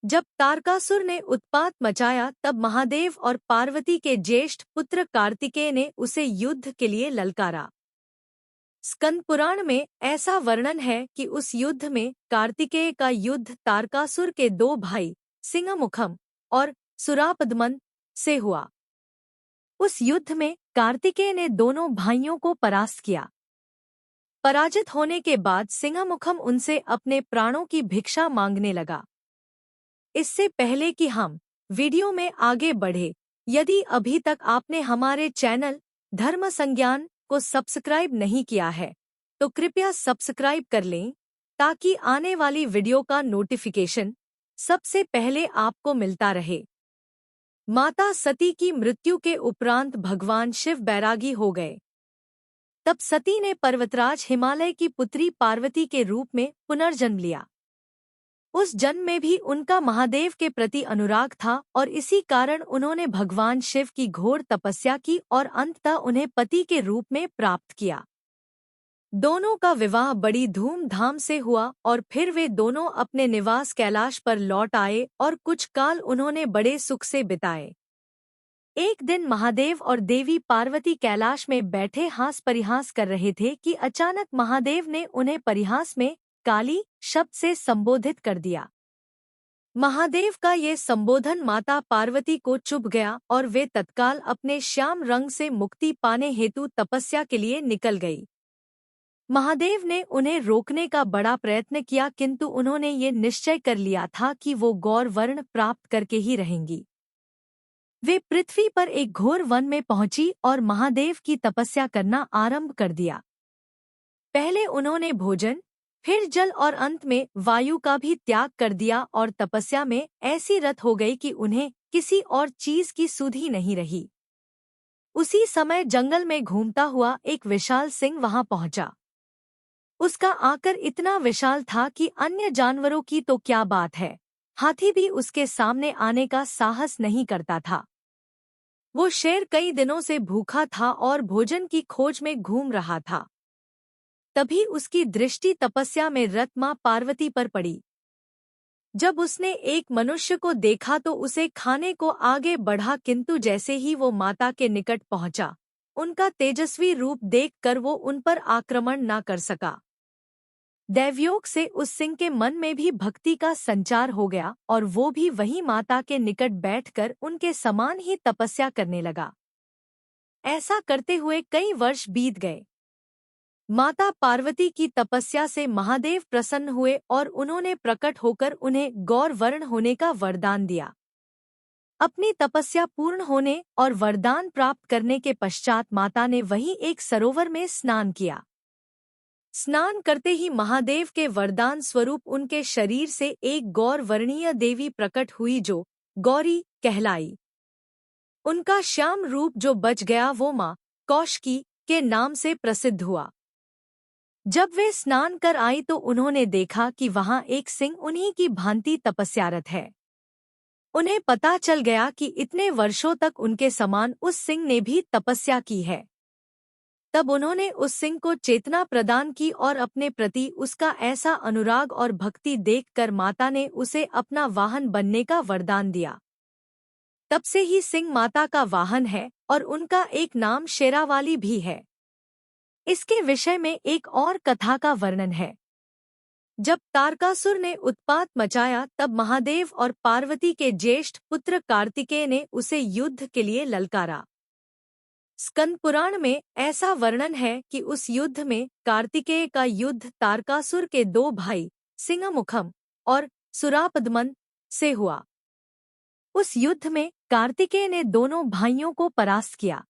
जब तारकासुर ने उत्पात मचाया तब महादेव और पार्वती के ज्येष्ठ पुत्र कार्तिकेय ने उसे युद्ध के लिए ललकारा। स्कंद पुराण में ऐसा वर्णन है कि उस युद्ध में कार्तिकेय का युद्ध तारकासुर के दो भाई सिंहमुखम और सुरापद्मन से हुआ। उस युद्ध में कार्तिकेय ने दोनों भाइयों को परास्त किया। पराजित होने के बाद सिंहमुखम उनसे अपने प्राणों की भिक्षा मांगने लगा। इससे पहले कि हम वीडियो में आगे बढ़े, यदि अभी तक आपने हमारे चैनल धर्म संज्ञान को सब्सक्राइब नहीं किया है तो कृपया सब्सक्राइब कर लें ताकि आने वाली वीडियो का नोटिफिकेशन सबसे पहले आपको मिलता रहे। माता सती की मृत्यु के उपरांत भगवान शिव बैरागी हो गए। तब सती ने पर्वतराज हिमालय की पुत्री पार्वती के रूप में पुनर्जन्म लिया। उस जन्म में भी उनका महादेव के प्रति अनुराग था और इसी कारण उन्होंने भगवान शिव की घोर तपस्या की और अंततः उन्हें पति के रूप में प्राप्त किया। दोनों का विवाह बड़ी धूमधाम से हुआ और फिर वे दोनों अपने निवास कैलाश पर लौट आए और कुछ काल उन्होंने बड़े सुख से बिताए। एक दिन महादेव और देवी पार्वती कैलाश में बैठे हास परिहास कर रहे थे कि अचानक महादेव ने उन्हें परिहास में काली शब्द से संबोधित कर दिया। महादेव का ये संबोधन माता पार्वती को चुभ गया और वे तत्काल अपने श्याम रंग से मुक्ति पाने हेतु तपस्या के लिए निकल गई। महादेव ने उन्हें रोकने का बड़ा प्रयत्न किया किंतु उन्होंने ये निश्चय कर लिया था कि वो गौर वर्ण प्राप्त करके ही रहेंगी। वे पृथ्वी पर एक घोर वन में पहुंची और महादेव की तपस्या करना आरंभ कर दिया। पहले उन्होंने भोजन, फिर जल और अंत में वायु का भी त्याग कर दिया और तपस्या में ऐसी रत हो गई कि उन्हें किसी और चीज की सुध ही नहीं रही। उसी समय जंगल में घूमता हुआ एक विशाल सिंह वहां पहुंचा। उसका आकार इतना विशाल था कि अन्य जानवरों की तो क्या बात है, हाथी भी उसके सामने आने का साहस नहीं करता था। वो शेर कई दिनों से भूखा था और भोजन की खोज में घूम रहा था। तभी उसकी दृष्टि तपस्या में रत मां पार्वती पर पड़ी। जब उसने एक मनुष्य को देखा तो उसे खाने को आगे बढ़ा किंतु जैसे ही वो माता के निकट पहुंचा, उनका तेजस्वी रूप देखकर वो उन पर आक्रमण न कर सका। दैवयोग से उस सिंह के मन में भी भक्ति का संचार हो गया और वो भी वहीं माता के निकट बैठकर उनके समान ही तपस्या करने लगा। ऐसा करते हुए कई वर्ष बीत गए। माता पार्वती की तपस्या से महादेव प्रसन्न हुए और उन्होंने प्रकट होकर उन्हें गौर वर्ण होने का वरदान दिया। अपनी तपस्या पूर्ण होने और वरदान प्राप्त करने के पश्चात माता ने वहीं एक सरोवर में स्नान किया। स्नान करते ही महादेव के वरदान स्वरूप उनके शरीर से एक गौर वर्णीय देवी प्रकट हुई जो गौरी कहलाई। उनका श्याम रूप जो बच गया वो मां कौशिकी के नाम से प्रसिद्ध हुआ। जब वे स्नान कर आई तो उन्होंने देखा कि वहां एक सिंह उन्हीं की भांति तपस्यारत है। उन्हें पता चल गया कि इतने वर्षों तक उनके समान उस सिंह ने भी तपस्या की है। तब उन्होंने उस सिंह को चेतना प्रदान की और अपने प्रति उसका ऐसा अनुराग और भक्ति देखकर माता ने उसे अपना वाहन बनने का वरदान दिया। तब से ही सिंह माता का वाहन है और उनका एक नाम शेरावाली भी है। इसके विषय में एक और कथा का वर्णन है। जब तारकासुर ने उत्पात मचाया तब महादेव और पार्वती के ज्येष्ठ पुत्र कार्तिकेय ने उसे युद्ध के लिए ललकारा। स्कंद पुराण में ऐसा वर्णन है कि उस युद्ध में कार्तिकेय का युद्ध तारकासुर के दो भाई सिंहमुखम और सुरापद्मन से हुआ। उस युद्ध में कार्तिकेय ने दोनों भाइयों को परास्त किया।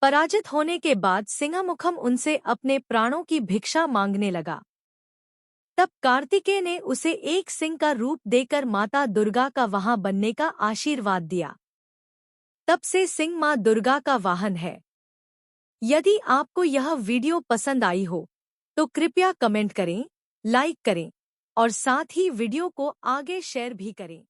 पराजित होने के बाद सिंहमुखम उनसे अपने प्राणों की भिक्षा मांगने लगा। तब कार्तिकेय ने उसे एक सिंह का रूप देकर माता दुर्गा का वहां बनने का आशीर्वाद दिया। तब से सिंह मां दुर्गा का वाहन है। यदि आपको यह वीडियो पसंद आई हो तो कृपया कमेंट करें, लाइक करें और साथ ही वीडियो को आगे शेयर भी करें।